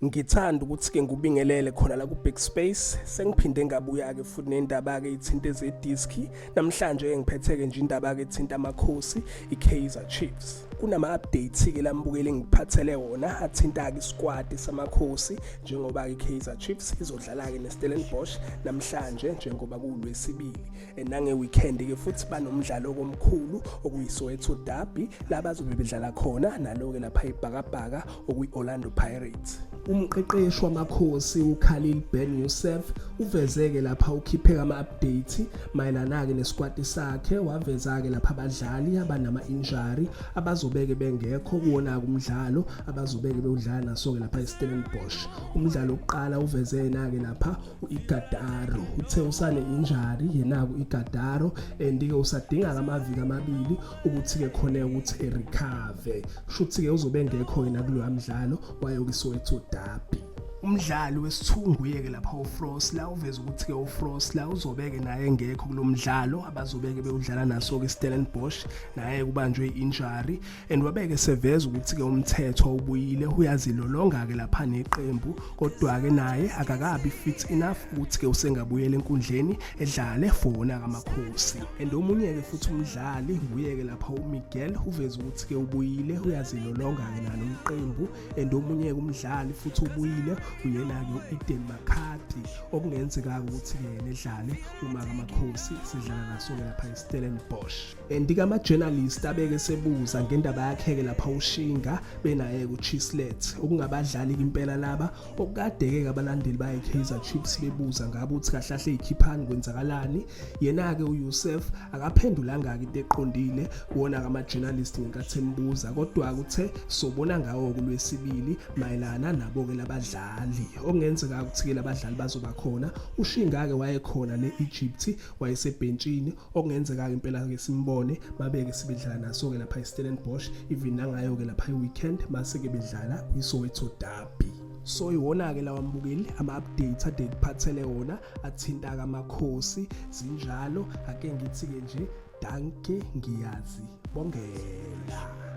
Ngithanda ukuthi-ke ngubingelele khona la ku-Big Space. Sengiphinde ngabuya-ke futhi nendaba-ke ithinta ezediski. Namhlanje ngiphethe-ke nje indaba-ke ethinta amakhosi, i-Kaizer Chiefs. Kunama-updates-ke lambukeli ngiphathele wona athinta-ke isquad samakhosi njengoba-ke i-Kaizer Chiefs izodlala-ke ne-Stellenbosch namhlanje njengoba kuLwesibili. Nange-weekend-ke futhi banomdlalo omkhulu okuyi-Soweto Derby la bazobe bedlala khona nalo-ke lapha eBhakabhaka okuyi-Orlando Pirates. Umqeqeshi wamakhosi uKhalil Ben Yusuf uvezeke lapha ukhipheka ama-update mayelana-ke nesquad sakhe, waveza-ke lapha abadlali abanama-injury abazobeke bengekho kuwona-ke umdlalo abazobeke bewudlala naso-ke lapha eStellenbosch. Umdlalo wokuqala uvezena-ke lapha u-Igadaro uthe usane-injury yena-ke u-Igadaro and-ke usadinga amaviki amabili ukuthi-ke khona ukuthi recover. Shuthi-ke uzobe engekho yena kuloya mdlalo wayokiSoweto Derby. Umdlali wesithunguye-ke lapha uFrost la uveza ukuthi-ke uFrost la uzobeke naye engekho kulomdlalo abazobeke bewudlala naso-ke eStellenbosch naye kubanjwe i-injury and wabeke seveza ukuthi-ke umthetho ubuyile uyazilolonga-ke lapha neqembu kodwa-ke naye akakabi fit enough ukuthi-ke usengabuyela enkundleni edlale for wona-ke amakhosi. And omunye-ke futhi umdlali nguye-ke lapha uMiguel uveza ukuthi-ke ubuyile uyazilolonga-ke nalo iqembu and omunye-ke umdlali futhi ubuyile uyena-ke u-Eden McCarthy okungenzeka ukuthi-ke yena edlale uma-ke amakhosi sidlala naso-ke lapha eStellenbosch. And-ke ama-journalist abeke sebuza ngendaba yakhe-ke lapha uShinga benaye-ke uChislet okungabadlali impela laba okukade-ke abalandeli bayi-Kaizer Chiefs bebuza ngabo ukuthi kahle ey'khiphani kwenzakalani. Yena-ke uYusuf akaphendulanga-ke into eqondile kuwona-ke ama-journalist ngenkathi embuza kodwa-ke uthe sobona ngawo kuLwesibili mayelana nabo-ke labadlali okungenzeka ukuthi-ke labadlali bazoba khona. uShinga-ke wayekhona ne-Egypt wayesebhentshini okungenzeka-ke impela-ke simbone babeke sibedlala naso-ke lapha eStellenbosch even nangayo-ke lapha i-weekend mase-ke bedlala kwiSoweto Derby. So iwona-ke lawa mbukeli ama-updates ade ngiphathele wona athinta-ke amakhosi zinjalo ake ngithi-ke nje danke ngiyazi bongela.